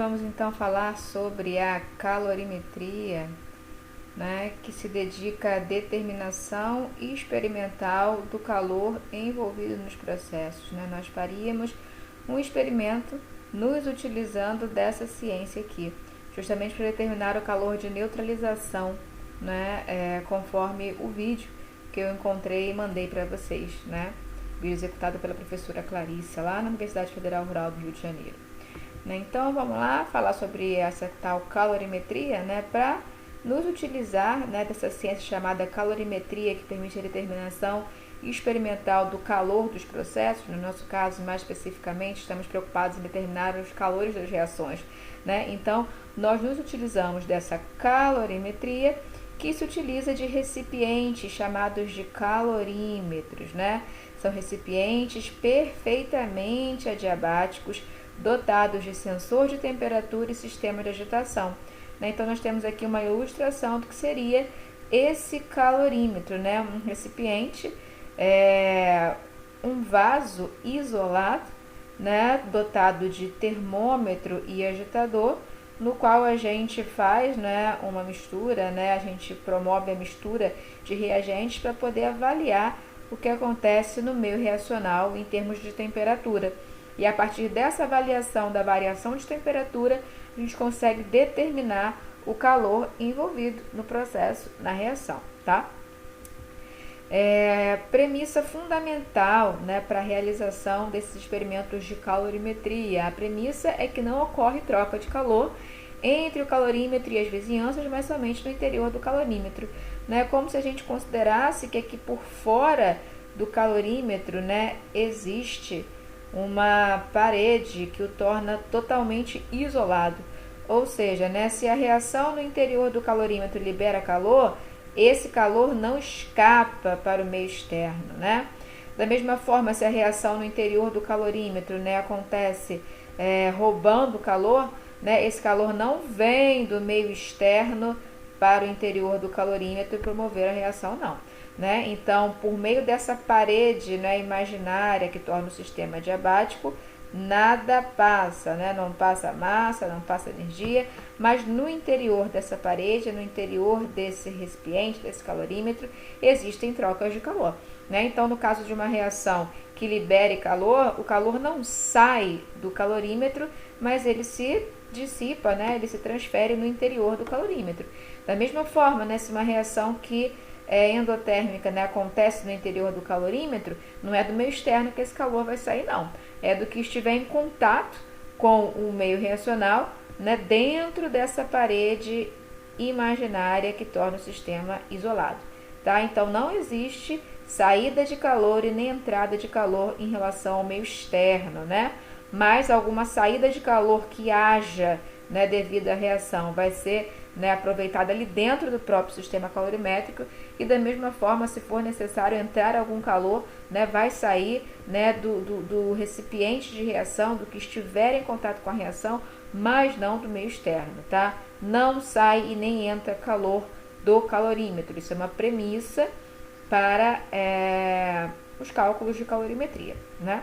Vamos então falar sobre a calorimetria, né, que se dedica à determinação experimental do calor envolvido nos processos, né? Nós faríamos um experimento nos utilizando dessa ciência aqui, justamente para determinar o calor de neutralização, né, conforme o vídeo que eu encontrei e mandei para vocês, né? Vídeo executado pela professora Clarissa, lá na Universidade Federal Rural do Rio de Janeiro. Então vamos lá falar sobre essa tal calorimetria, né, para nos utilizar, né, dessa ciência chamada calorimetria, que permite a determinação experimental do calor dos processos. No nosso caso, mais especificamente, estamos preocupados em determinar os calores das reações, né? Então nós nos utilizamos dessa calorimetria, que se utiliza de recipientes chamados de calorímetros, né? São recipientes perfeitamente adiabáticos, dotados de sensor de temperatura e sistema de agitação. Então nós temos aqui uma ilustração do que seria esse calorímetro, né? Um recipiente, um vaso isolado, né, dotado de termômetro e agitador, no qual a gente faz, né, uma mistura, né, a gente promove a mistura de reagentes para poder avaliar o que acontece no meio reacional em termos de temperatura. E a partir dessa avaliação da variação de temperatura, a gente consegue determinar o calor envolvido no processo, na reação, tá? Premissa fundamental, né, para a realização desses experimentos de calorimetria. A premissa é que não ocorre troca de calor entre o calorímetro e as vizinhanças, mas somente no interior do calorímetro, né? Como se a gente considerasse que aqui por fora do calorímetro, né, existe uma parede que o torna totalmente isolado. Ou seja, né, se a reação no interior do calorímetro libera calor, esse calor não escapa para o meio externo, né? Da mesma forma, se a reação no interior do calorímetro, né, acontece roubando calor, né, esse calor não vem do meio externo para o interior do calorímetro e promover a reação, não. Né? Então, por meio dessa parede, né, imaginária que torna o sistema adiabático, nada passa, né? Não passa massa, não passa energia, mas no interior dessa parede, no interior desse recipiente, desse calorímetro, existem trocas de calor, né? Então, no caso de uma reação que libere calor, o calor não sai do calorímetro, mas ele se dissipa, né? Ele se transfere no interior do calorímetro. Da mesma forma, né, se uma reação que endotérmica, né, acontece no interior do calorímetro, não é do meio externo que esse calor vai sair, não. É do que estiver em contato com o meio reacional, né, dentro dessa parede imaginária que torna o sistema isolado. Tá? Então, não existe saída de calor e nem entrada de calor em relação ao meio externo, né? Mas alguma saída de calor que haja, né, devido à reação vai ser, né, aproveitada ali dentro do próprio sistema calorimétrico, e da mesma forma, se for necessário entrar algum calor, né, vai sair, né, do recipiente de reação, do que estiver em contato com a reação, mas não do meio externo, tá? Não sai e nem entra calor do calorímetro. Isso é uma premissa para os cálculos de calorimetria, né?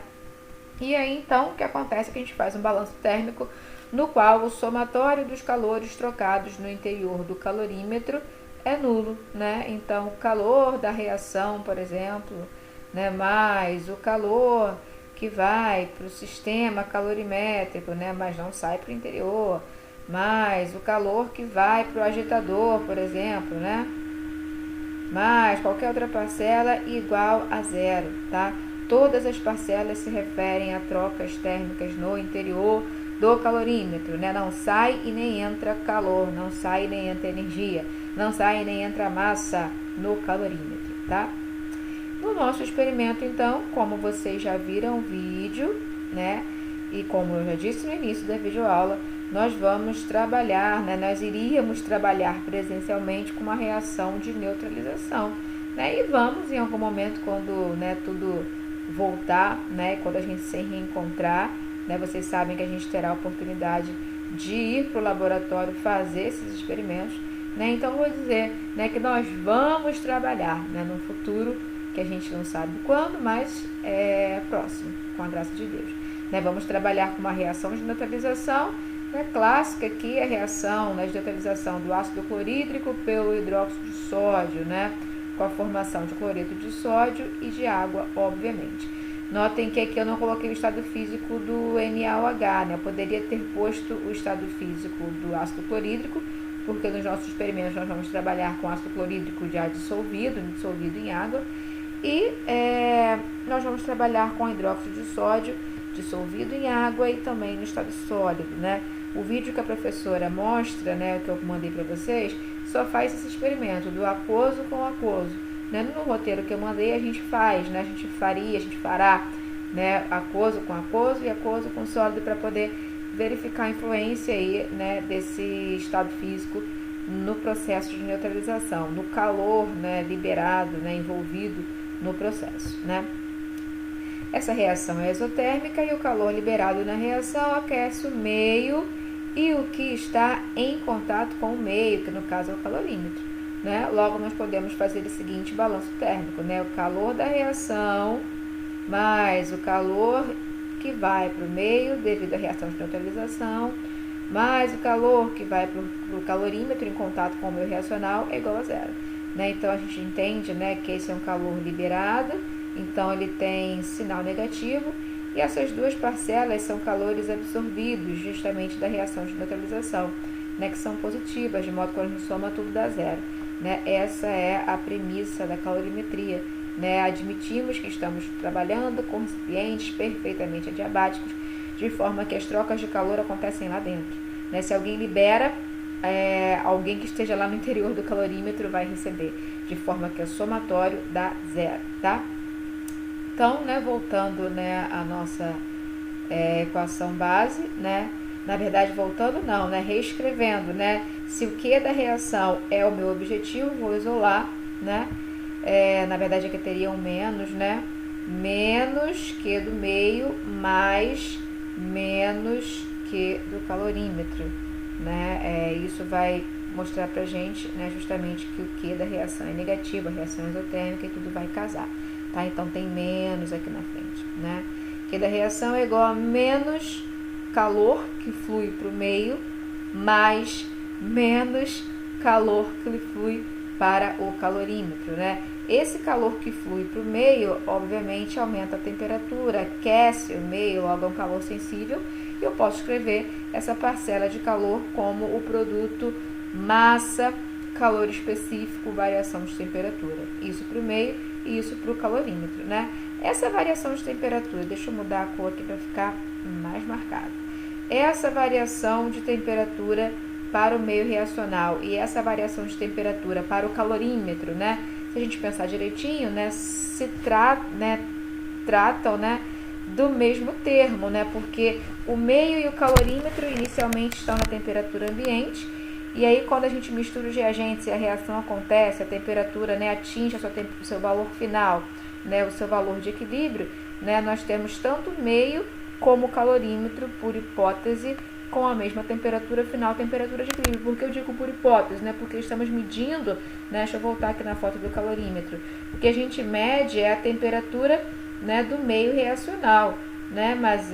E aí, então, o que acontece é que a gente faz um balanço térmico no qual o somatório dos calores trocados no interior do calorímetro é nulo, né? Então, o calor da reação, por exemplo, né, mais o calor que vai para o sistema calorimétrico, né, mas não sai para o interior, mais o calor que vai para o agitador, por exemplo, né, mais qualquer outra parcela igual a zero, tá? Todas as parcelas se referem a trocas térmicas no interior do calorímetro, né? Não sai e nem entra calor, não sai e nem entra energia, não sai e nem entra massa no calorímetro, tá? No nosso experimento, então, como vocês já viram o vídeo, né? E como eu já disse no início da videoaula, nós vamos trabalhar, né? Nós iríamos trabalhar presencialmente com uma reação de neutralização, né? E vamos, em algum momento, quando, né, tudo voltar, né, quando a gente se reencontrar, né, vocês sabem que a gente terá a oportunidade de ir para o laboratório fazer esses experimentos, né? Então vou dizer, né, que nós vamos trabalhar, né, no futuro, que a gente não sabe quando, mas é próximo, com a graça de Deus, né? Vamos trabalhar com uma reação de neutralização, É clássica aqui a reação, né, de neutralização do ácido clorídrico pelo hidróxido de sódio, né, com a formação de cloreto de sódio e de água, obviamente. Notem que aqui eu não coloquei o estado físico do NaOH, né? Eu poderia ter posto o estado físico do ácido clorídrico, porque nos nossos experimentos nós vamos trabalhar com ácido clorídrico já dissolvido em água, e nós vamos trabalhar com hidróxido de sódio dissolvido em água e também no estado sólido, né? O vídeo que a professora mostra, né, que eu mandei para vocês, só faz esse experimento do aquoso com aquoso. Né? No roteiro que eu mandei a gente faz, né? A gente fará, né, aquoso com aquoso e aquoso com sólido para poder verificar a influência aí, né, desse estado físico no processo de neutralização, no calor, né, liberado, né, envolvido no processo, né? Essa reação é exotérmica e o calor liberado na reação aquece o meio e o que está em contato com o meio, que no caso é o calorímetro, né? Logo nós podemos fazer o seguinte balanço térmico, né? O calor da reação mais o calor que vai para o meio devido à reação de neutralização, mais o calor que vai para o calorímetro em contato com o meio reacional é igual a zero, né? Então a gente entende, né, que esse é um calor liberado, então ele tem sinal negativo, e essas duas parcelas são calores absorvidos justamente da reação de neutralização, né, que são positivas, de modo que quando a gente soma tudo dá zero, né? Essa é a premissa da calorimetria, né? Admitimos que estamos trabalhando com recipientes perfeitamente adiabáticos, de forma que as trocas de calor acontecem lá dentro, né? Se alguém libera, alguém que esteja lá no interior do calorímetro vai receber, de forma que o somatório dá zero, tá? Então, né, voltando, né, à nossa equação base, né? Na verdade, voltando não, né? Reescrevendo, né? Se o Q da reação é o meu objetivo, vou isolar, né? Na verdade, aqui teria um menos, né? Menos Q do meio mais menos Q do calorímetro, né? Isso vai mostrar pra gente, né, justamente que o Q da reação é negativo, a reação é isotérmica e tudo vai casar, tá? Então, tem menos aqui na frente, né? Q da reação é igual a menos calor que flui para o meio mais menos calor que flui para o calorímetro, né? Esse calor que flui para o meio, obviamente, aumenta a temperatura, aquece o meio, logo é um calor sensível, e eu posso escrever essa parcela de calor como o produto massa, calor específico, variação de temperatura. Isso para o meio e isso para o calorímetro, né? Essa variação de temperatura, deixa eu mudar a cor aqui para ficar mais marcado. Essa variação de temperatura para o meio reacional e essa variação de temperatura para o calorímetro, né? Se a gente pensar direitinho, né, tratam, né, do mesmo termo, né? Porque o meio e o calorímetro inicialmente estão na temperatura ambiente, e aí quando a gente mistura os reagentes e a reação acontece, a temperatura, né, atinge o seu valor final, né, o seu valor de equilíbrio, né, nós temos tanto o meio como o calorímetro, por hipótese, com a mesma temperatura final, temperatura de equilíbrio. Por que eu digo por hipótese, né? Porque estamos medindo, né? Deixa eu voltar aqui na foto do calorímetro. O que a gente mede é a temperatura, né, do meio reacional, né? Mas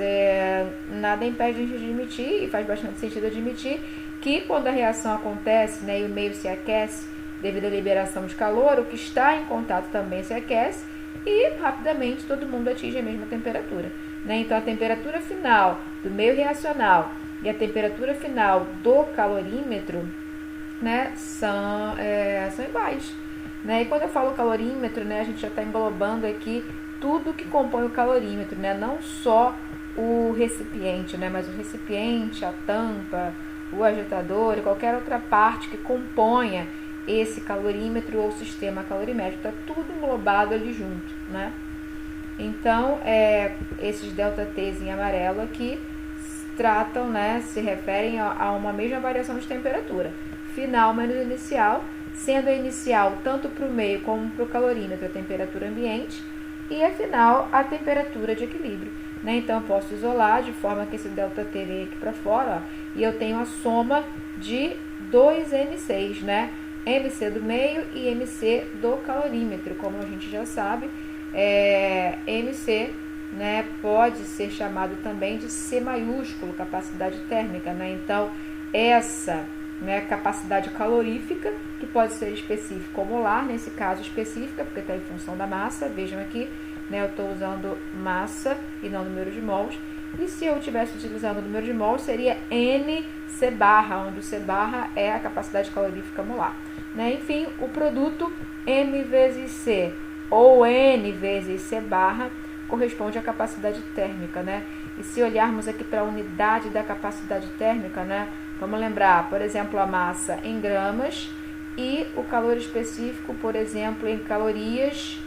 nada impede a gente de admitir, e faz bastante sentido admitir, que quando a reação acontece, né, e o meio se aquece devido à liberação de calor, o que está em contato também se aquece e rapidamente todo mundo atinge a mesma temperatura, né? Então a temperatura final do meio reacional e a temperatura final do calorímetro, né, são iguais, né? E quando eu falo calorímetro, né, a gente já está englobando aqui tudo que compõe o calorímetro, né? Não só o recipiente, né, mas o recipiente, a tampa, o agitador e qualquer outra parte que componha esse calorímetro ou sistema calorimétrico, está tudo englobado ali junto, né? Então, esses ΔTs em amarelo aqui tratam, né, se referem a uma mesma variação de temperatura, final menos inicial, sendo a inicial tanto para o meio como para o calorímetro a temperatura ambiente e a final a temperatura de equilíbrio, né? Então, eu posso isolar de forma que esse ΔT venha aqui para fora, ó, e eu tenho a soma de dois MCs, né? MC do meio e MC do calorímetro, como a gente já sabe, MC né, pode ser chamado também de C maiúsculo, capacidade térmica, né? Então, essa, né, capacidade calorífica, que pode ser específica ou molar, nesse caso específica, porque está em função da massa, vejam aqui, né, eu estou usando massa e não número de mols, e se eu estivesse utilizando o número de mols, seria NC barra, onde o C barra é a capacidade calorífica molar, né? Enfim, o produto M vezes C ou N vezes C barra corresponde à capacidade térmica, né? E se olharmos aqui para a unidade da capacidade térmica, né? Vamos lembrar, por exemplo, a massa em gramas e o calor específico, por exemplo, em calorias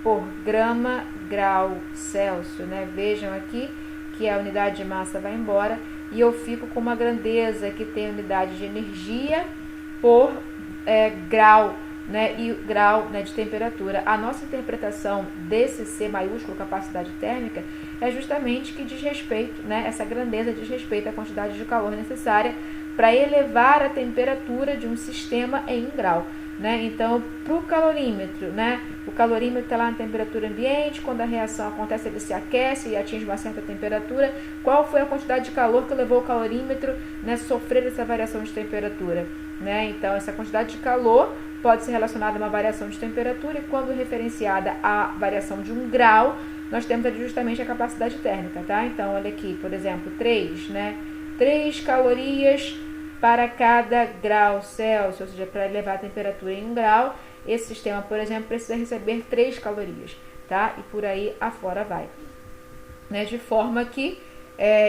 por grama grau Celsius, né? Vejam aqui que a unidade de massa vai embora e eu fico com uma grandeza que tem unidade de energia por grau, né, e grau, né, de temperatura. A nossa interpretação desse C maiúsculo, capacidade térmica, é justamente que diz respeito, né, essa grandeza diz respeito à quantidade de calor necessária para elevar a temperatura de um sistema em 1 grau. Né? Então, para o calorímetro, né? O calorímetro está lá na temperatura ambiente, quando a reação acontece, ele se aquece e atinge uma certa temperatura. Qual foi a quantidade de calor que levou o calorímetro, né, a sofrer essa variação de temperatura? Né? Então, essa quantidade de calor pode ser relacionada a uma variação de temperatura e quando referenciada à variação de 1 grau, nós temos ali justamente a capacidade térmica, tá? Então, olha aqui, por exemplo, 3, né? 3 calorias para cada grau Celsius, ou seja, para elevar a temperatura em 1 grau, esse sistema, por exemplo, precisa receber 3 calorias, tá? E por aí afora vai. Né? De forma que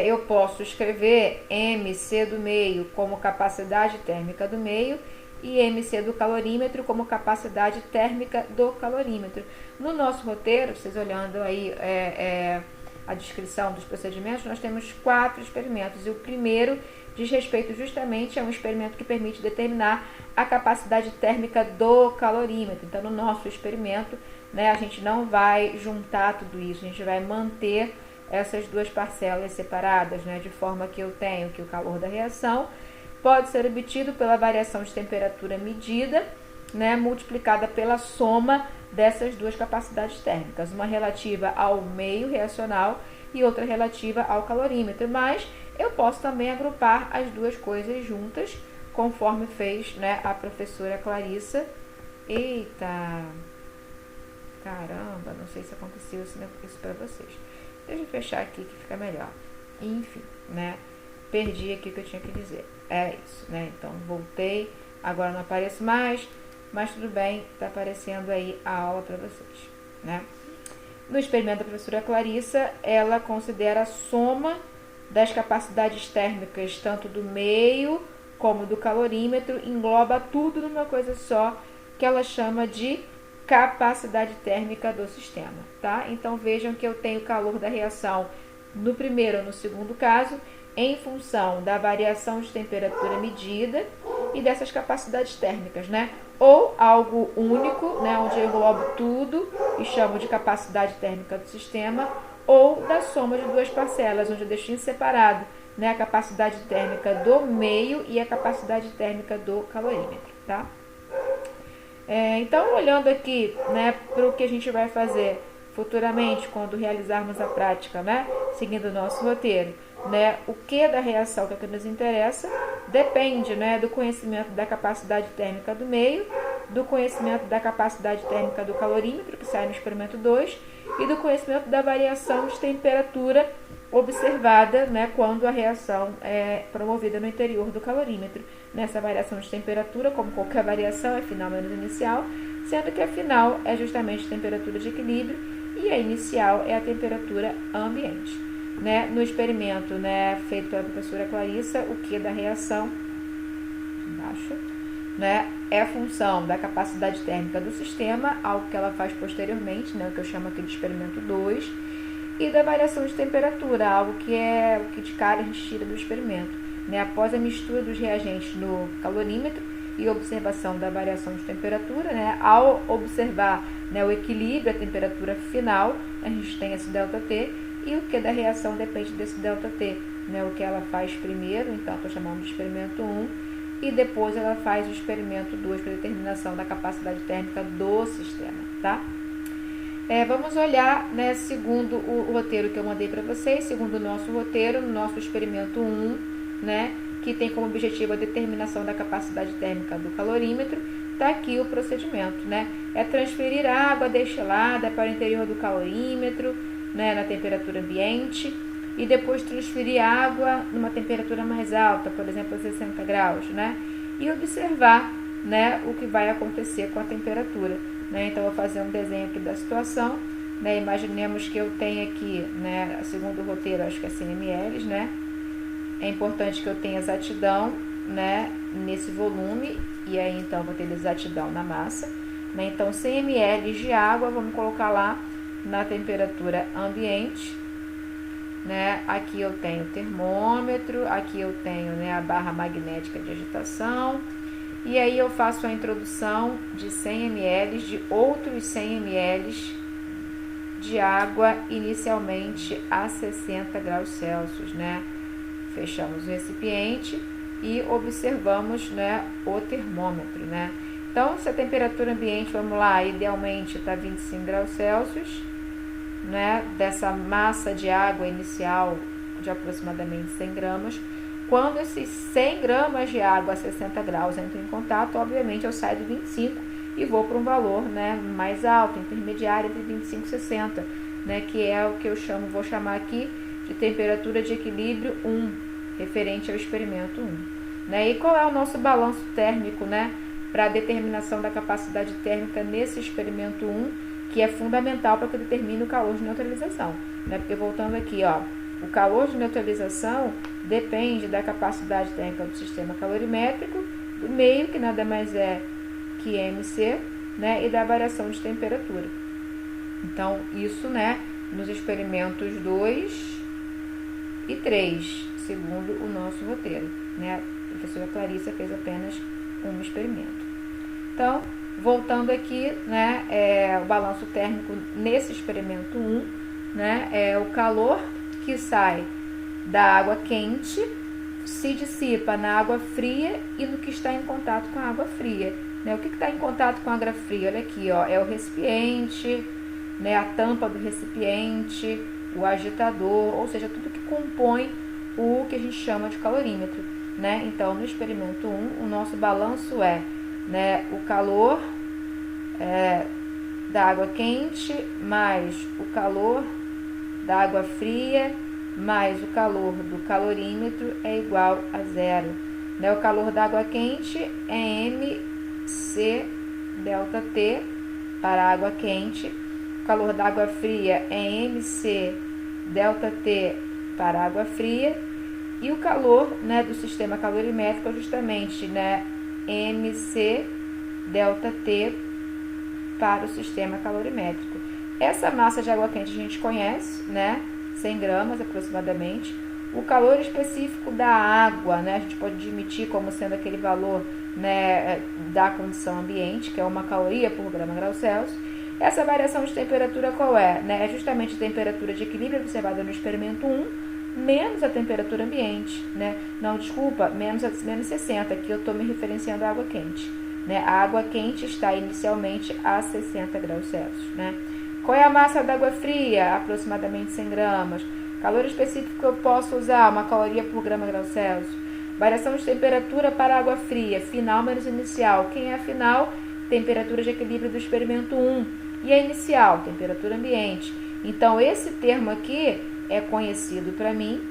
eu posso escrever MC do meio como capacidade térmica do meio e MC do calorímetro como capacidade térmica do calorímetro. No nosso roteiro, vocês olhando aí a descrição dos procedimentos, nós temos 4 experimentos e o primeiro diz respeito justamente a um experimento que permite determinar a capacidade térmica do calorímetro. Então, no nosso experimento, né, a gente não vai juntar tudo isso, a gente vai manter essas duas parcelas separadas, né, de forma que eu tenho que o calor da reação pode ser obtido pela variação de temperatura medida, né, multiplicada pela soma dessas duas capacidades térmicas, uma relativa ao meio reacional e outra relativa ao calorímetro, mas eu posso também agrupar as duas coisas juntas, conforme fez, né, a professora Clarissa. Eita! Caramba, não sei se aconteceu isso para vocês. Deixa eu fechar aqui que fica melhor. Enfim, né? Perdi aqui o que eu tinha que dizer. É isso, né? Então, voltei. Agora não apareço mais, mas tudo bem, tá aparecendo aí a aula para vocês, né? No experimento da professora Clarissa, ela considera a soma das capacidades térmicas, tanto do meio como do calorímetro, engloba tudo numa coisa só, que ela chama de capacidade térmica do sistema, tá? Então, vejam que eu tenho o calor da reação no primeiro ou no segundo caso, em função da variação de temperatura medida e dessas capacidades térmicas, né? Ou algo único, né, onde eu englobo tudo e chamo de capacidade térmica do sistema, ou da soma de duas parcelas, onde eu deixo em separado, né, a capacidade térmica do meio e a capacidade térmica do calorímetro, tá? Então, olhando aqui, né, para o que a gente vai fazer futuramente, quando realizarmos a prática, né, seguindo o nosso roteiro, né, o que da reação que nos interessa depende, né, do conhecimento da capacidade térmica do meio, do conhecimento da capacidade térmica do calorímetro, que sai no experimento 2, e do conhecimento da variação de temperatura observada, né, quando a reação é promovida no interior do calorímetro. Nessa variação de temperatura, como qualquer variação, é final menos inicial, sendo que a final é justamente a temperatura de equilíbrio e a inicial é a temperatura ambiente. Né? No experimento, né, feito pela professora Clarissa, o que da reação, embaixo, né, é a função da capacidade térmica do sistema, algo que ela faz posteriormente, né, o que eu chamo aqui de experimento 2, e da variação de temperatura, algo que é o que de cara a gente tira do experimento. Né? Após a mistura dos reagentes no calorímetro e observação da variação de temperatura, né, ao observar, né, o equilíbrio, a temperatura final, a gente tem esse ΔT, e o que da reação depende desse ΔT, né, o que ela faz primeiro, então estou chamando de experimento 1, e depois ela faz o experimento 2 para determinação da capacidade térmica do sistema, tá? Vamos olhar, né, segundo o roteiro que eu mandei para vocês, segundo o nosso roteiro, no nosso experimento 1, né, que tem como objetivo a determinação da capacidade térmica do calorímetro. Está aqui o procedimento, né? É transferir água destilada para o interior do calorímetro, né, na temperatura ambiente, e depois transferir água numa temperatura mais alta, por exemplo, 60 graus, né? E observar, né, o que vai acontecer com a temperatura, né? Então, eu vou fazer um desenho aqui da situação, né? Imaginemos que eu tenha aqui, né, segundo o roteiro, acho que é 100 ml, né? É importante que eu tenha exatidão, né, nesse volume, e aí então vou ter exatidão na massa, né? Então 100 ml de água, vamos colocar lá na temperatura ambiente, né? Aqui eu tenho o termômetro, aqui eu tenho, né, a barra magnética de agitação, e aí eu faço a introdução de 100 ml de outros 100 ml de água inicialmente a 60 graus Celsius, né? Fechamos o recipiente e observamos, né, o termômetro, né? Então, se a temperatura ambiente, vamos lá, idealmente está 25 graus Celsius, né, dessa massa de água inicial de aproximadamente 100 gramas, quando esses 100 gramas de água a 60 graus entram em contato, obviamente eu saio do 25 e vou para um valor, né, mais alto, intermediário, entre 25 e 60, né, que é o que eu vou chamar aqui de temperatura de equilíbrio 1, referente ao experimento 1. Né? E qual é o nosso balanço térmico, né, para a determinação da capacidade térmica nesse experimento 1, que é fundamental para que determine o calor de neutralização, né? Porque voltando aqui, ó, o calor de neutralização depende da capacidade térmica do sistema calorimétrico, do meio, que nada mais é que MC, né, e da variação de temperatura. Então, isso, né, nos experimentos 2 e 3, segundo o nosso roteiro, né? A professora Clarissa fez apenas um experimento. Então, voltando aqui, né, o balanço térmico nesse experimento 1, né, é o calor que sai da água quente, se dissipa na água fria e no que está em contato com a água fria, né? O que está em contato com a água fria? Olha aqui, ó, é o recipiente, né, a tampa do recipiente, o agitador, ou seja, tudo que compõe o que a gente chama de calorímetro, né? Então, no experimento 1, o nosso balanço é, né, o calor da água quente mais o calor da água fria mais o calor do calorímetro é igual a 0. Né? O calor da água quente é MC delta T para a água quente. O calor da água fria é MC delta T para a água fria. E o calor, né, do sistema calorimétrico é justamente, né, MC delta T para o sistema calorimétrico. Essa massa de água quente a gente conhece, né, 100 gramas aproximadamente. O calor específico da água, né, a gente pode admitir como sendo aquele valor, né, da condição ambiente, que é 1 caloria por grama grau Celsius. Essa variação de temperatura qual é? Né? É justamente a temperatura de equilíbrio observada no experimento 1, menos a temperatura ambiente, né? Não, desculpa, menos 60, aqui eu estou me referenciando à água quente, né? A água quente está inicialmente a 60 graus Celsius, né? Qual é a massa da água fria? Aproximadamente 100 gramas. Calor específico que eu posso usar, 1 caloria por grama grau Celsius. Variação de temperatura para a água fria, final menos inicial. Quem é a final? Temperatura de equilíbrio do experimento 1. E a inicial? Temperatura ambiente. Então, esse termo aqui é conhecido para mim.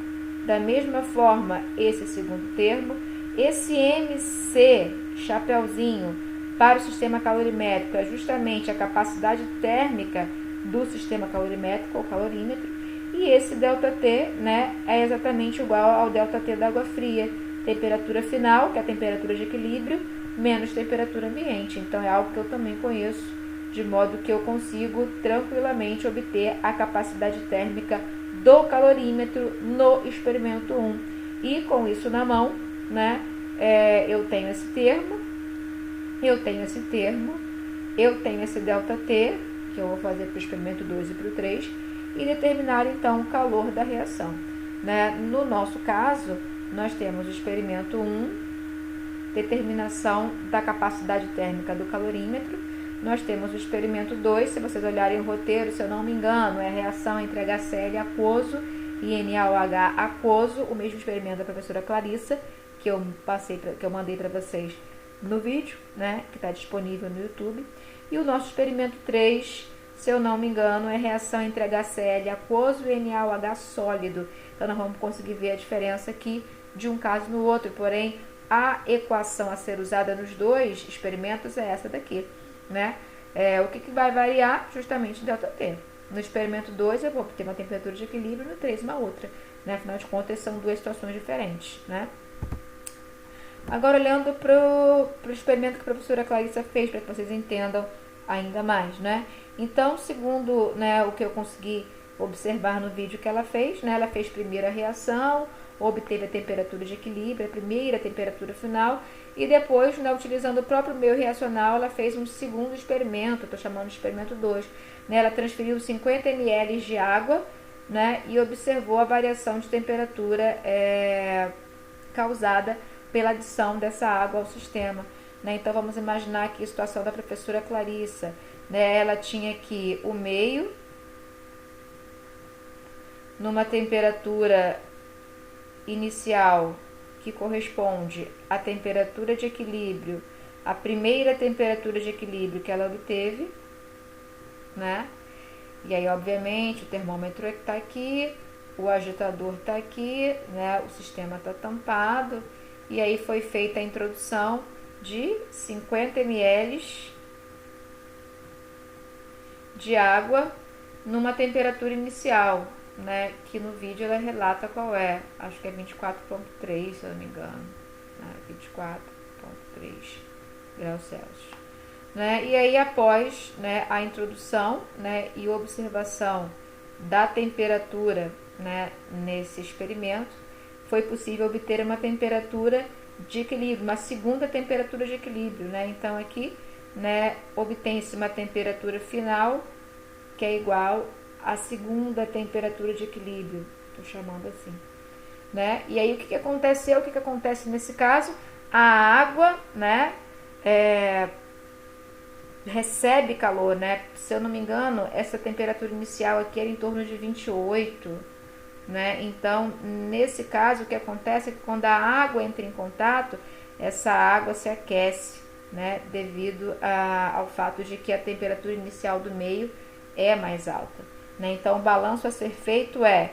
Da mesma forma, esse segundo termo. Esse MC, chapeuzinho, para o sistema calorimétrico é justamente a capacidade térmica do sistema calorimétrico, ou calorímetro. E esse ΔT, né, é exatamente igual ao ΔT da água fria. Temperatura final, que é a temperatura de equilíbrio, menos temperatura ambiente. Então, é algo que eu também conheço, de modo que eu consigo tranquilamente obter a capacidade térmica do calorímetro no experimento 1. E com isso na mão, né, eu tenho esse termo, eu tenho esse ΔT, que eu vou fazer para o experimento 2 e para o 3, e determinar então o calor da reação. Né? No nosso caso, nós temos o experimento 1, determinação da capacidade térmica do calorímetro. nós temos o experimento 2, se vocês olharem o roteiro, se eu não me engano, é a reação entre HCl aquoso e NaOH aquoso, o mesmo experimento da professora Clarissa, que eu mandei para vocês no vídeo, né, que está disponível no YouTube. E o nosso experimento 3, se eu não me engano, é a reação entre HCl aquoso e NaOH sólido. Então, nós vamos conseguir ver a diferença aqui de um caso no outro, porém, a equação a ser usada nos dois experimentos é essa daqui, né? O que vai variar? Justamente ΔT. No experimento 2 eu vou obter uma temperatura de equilíbrio, no 3 uma outra, né? Afinal de contas, são duas situações diferentes, né? Agora, olhando para o experimento que a professora Clarissa fez, para que vocês entendam ainda mais, né? Então, segundo, né, o que eu consegui observar no vídeo que ela fez, né? Ela fez primeiro a reação, obteve a temperatura de equilíbrio, a primeira temperatura final, e depois, né, utilizando o próprio meio reacional, ela fez um segundo experimento, estou chamando de experimento 2. Né? Ela transferiu 50 ml de água, né, e observou a variação de temperatura causada pela adição dessa água ao sistema. Né? Então, vamos imaginar aqui a situação da professora Clarissa. Né? Ela tinha aqui o meio numa temperatura inicial que corresponde à temperatura de equilíbrio, a primeira temperatura de equilíbrio que ela obteve, né? E aí, obviamente, o termômetro está aqui, o agitador está aqui, né? O sistema está tampado, e aí foi feita a introdução de 50 ml de água numa temperatura inicial, né, que no vídeo ela relata qual é, acho que é 24,3, se eu não me engano, né, 24,3 graus Celsius. Né, e aí, após, né, a introdução, né, e observação da temperatura, né, nesse experimento, foi possível obter uma temperatura de equilíbrio, uma segunda temperatura de equilíbrio. Né, então, aqui, né, obtém-se uma temperatura final que é igual a segunda temperatura de equilíbrio, estou chamando assim, né? E aí, o que aconteceu? O que acontece nesse caso? A água, né, recebe calor, né? Se eu não me engano, essa temperatura inicial aqui era em torno de 28, né? Então, nesse caso, o que acontece é que quando a água entra em contato, essa água se aquece, né? Devido ao fato de que a temperatura inicial do meio é mais alta. Né? Então, o balanço a ser feito é,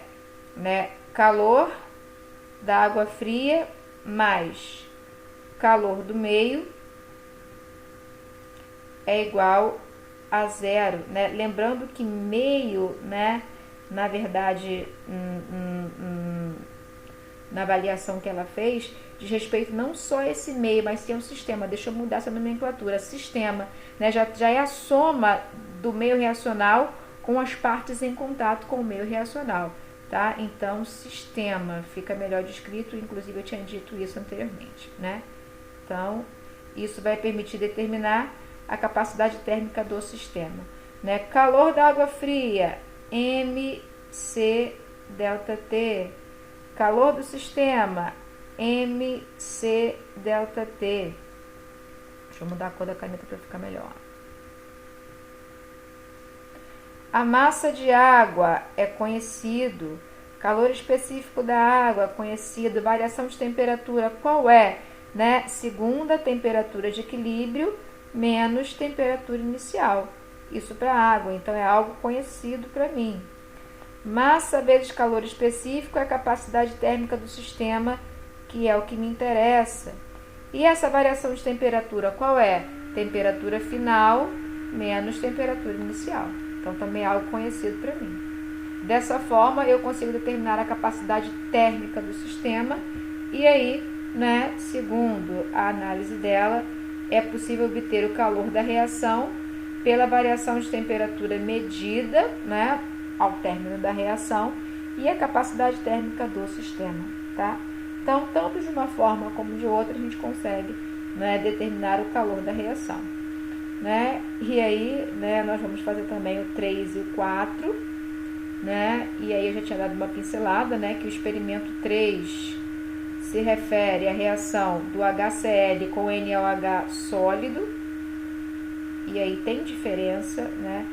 né, calor da água fria mais calor do meio é igual a zero. Né? Lembrando que meio, né, na verdade, na avaliação que ela fez, diz respeito não só a esse meio, mas sim ao sistema. Deixa eu mudar essa nomenclatura. Sistema, né, já é a soma do meio reacional com as partes em contato com o meio reacional, tá? Então, sistema fica melhor descrito, inclusive eu tinha dito isso anteriormente, né? Então, isso vai permitir determinar a capacidade térmica do sistema, né? Calor da água fria, MC ΔT. Calor do sistema, MC ΔT. Deixa eu mudar a cor da caneta para ficar melhor. A massa de água é conhecido, calor específico da água conhecido, variação de temperatura, qual é? Né? Segunda temperatura de equilíbrio menos temperatura inicial. Isso para a água, então é algo conhecido para mim. Massa vezes calor específico é a capacidade térmica do sistema, que é o que me interessa. E essa variação de temperatura, qual é? Temperatura final menos temperatura inicial. Então, também é algo conhecido para mim. Dessa forma, eu consigo determinar a capacidade térmica do sistema. E aí, né, segundo a análise dela, é possível obter o calor da reação pela variação de temperatura medida, né, ao término da reação, e a capacidade térmica do sistema. Tá? Então, tanto de uma forma como de outra, a gente consegue, né, determinar o calor da reação. Né? E aí, né, nós vamos fazer também o 3 e o 4, né? E aí eu já tinha dado uma pincelada, né, que o experimento 3 se refere à reação do HCl com NaOH sólido, e aí tem diferença, né?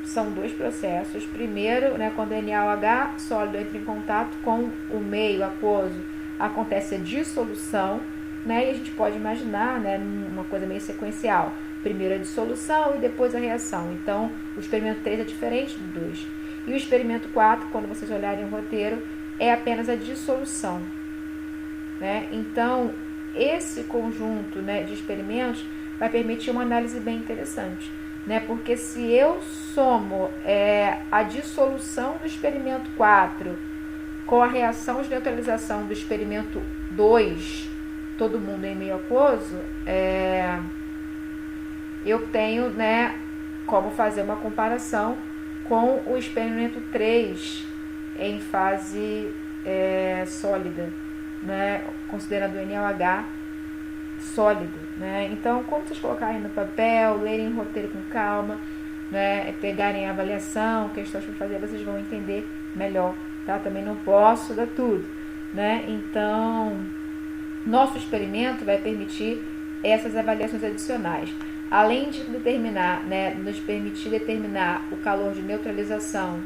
São dois processos. Primeiro, né, quando o NaOH sólido entra em contato com o meio aquoso, acontece a dissolução, né? E a gente pode imaginar, né, uma coisa meio sequencial. Primeiro a dissolução e depois a reação. Então, o experimento 3 é diferente do 2. E o experimento 4, quando vocês olharem o roteiro, é apenas a dissolução, né? Então, esse conjunto, né, de experimentos vai permitir uma análise bem interessante, né? Porque se eu somo a dissolução do experimento 4 com a reação de neutralização do experimento 2, todo mundo em meio aquoso, eu tenho, né, como fazer uma comparação com o experimento 3 em fase sólida, né, considerando o NaOH sólido, né? Então, quando vocês colocarem no papel, lerem o roteiro com calma, né, pegarem a avaliação, questões para fazer, vocês vão entender melhor, tá? Também não posso dar tudo, né? Então, nosso experimento vai permitir essas avaliações adicionais. Além de determinar, né, nos permitir determinar o calor de neutralização,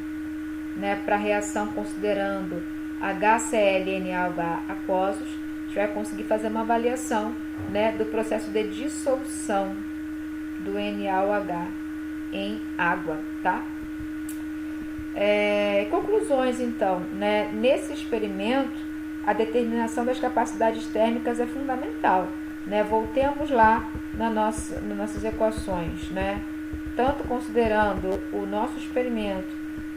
né, para a reação considerando HCl e NaOH aquosos, a gente vai conseguir fazer uma avaliação, né, do processo de dissolução do NaOH em água, tá? Conclusões, então, né? Nesse experimento, a determinação das capacidades térmicas é fundamental, né? Voltemos lá nas nossas equações, né? Tanto considerando o nosso experimento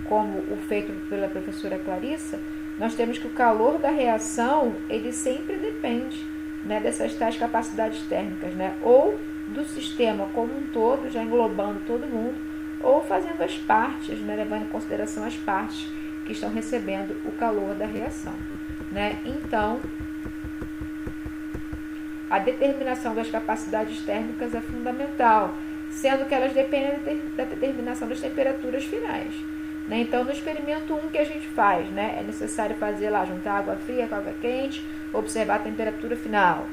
como o feito pela professora Clarissa, nós temos que o calor da reação, ele sempre depende, né, dessas tais capacidades térmicas, né? Ou do sistema como um todo, já englobando todo mundo, ou fazendo as partes, né, levando em consideração as partes que estão recebendo o calor da reação, né? Então, a determinação das capacidades térmicas é fundamental, sendo que elas dependem da determinação das temperaturas finais, né? Então, no experimento 1 que a gente faz, né, é necessário fazer lá, juntar água fria com água quente, observar a temperatura final,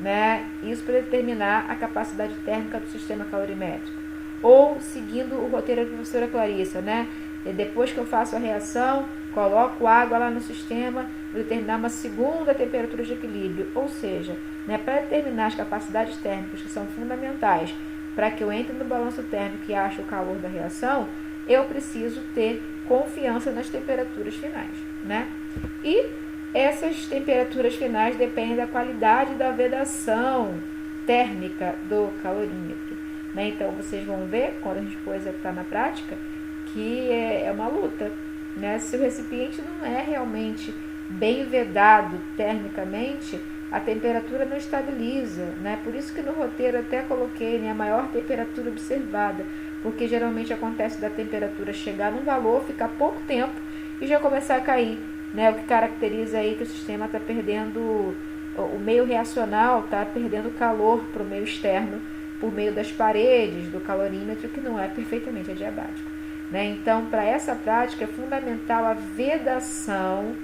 né? Isso para determinar a capacidade térmica do sistema calorimétrico. Ou seguindo o roteiro da professora Clarissa, né? E depois que eu faço a reação, coloco água lá no sistema, vou determinar uma segunda temperatura de equilíbrio. Ou seja, né, para determinar as capacidades térmicas que são fundamentais para que eu entre no balanço térmico e ache o calor da reação, eu preciso ter confiança nas temperaturas finais, né? E essas temperaturas finais dependem da qualidade da vedação térmica do calorímetro, né? Então, vocês vão ver, quando a gente for executar na prática, que é uma luta, né? Se o recipiente não é realmente bem vedado termicamente, a temperatura não estabiliza, né? Por isso que no roteiro até coloquei, né, a maior temperatura observada, porque geralmente acontece da temperatura chegar num valor, ficar pouco tempo e já começar a cair, né? O que caracteriza aí que o sistema está perdendo, o meio reacional está perdendo calor para o meio externo por meio das paredes do calorímetro, que não é perfeitamente adiabático, né? Então, para essa prática é fundamental a vedação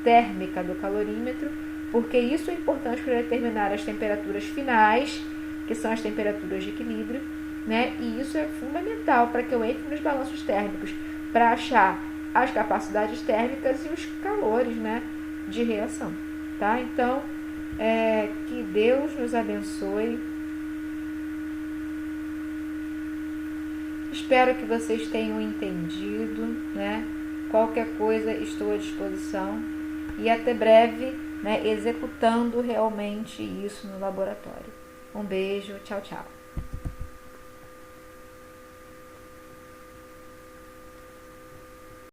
térmica do calorímetro, porque isso é importante para determinar as temperaturas finais, que são as temperaturas de equilíbrio, né? E isso é fundamental para que eu entre nos balanços térmicos, para achar as capacidades térmicas e os calores, né, de reação, tá? Então, que Deus nos abençoe. Espero que vocês tenham entendido, né? Qualquer coisa, estou à disposição. E até breve, né, executando realmente isso no laboratório. Um beijo, tchau, tchau.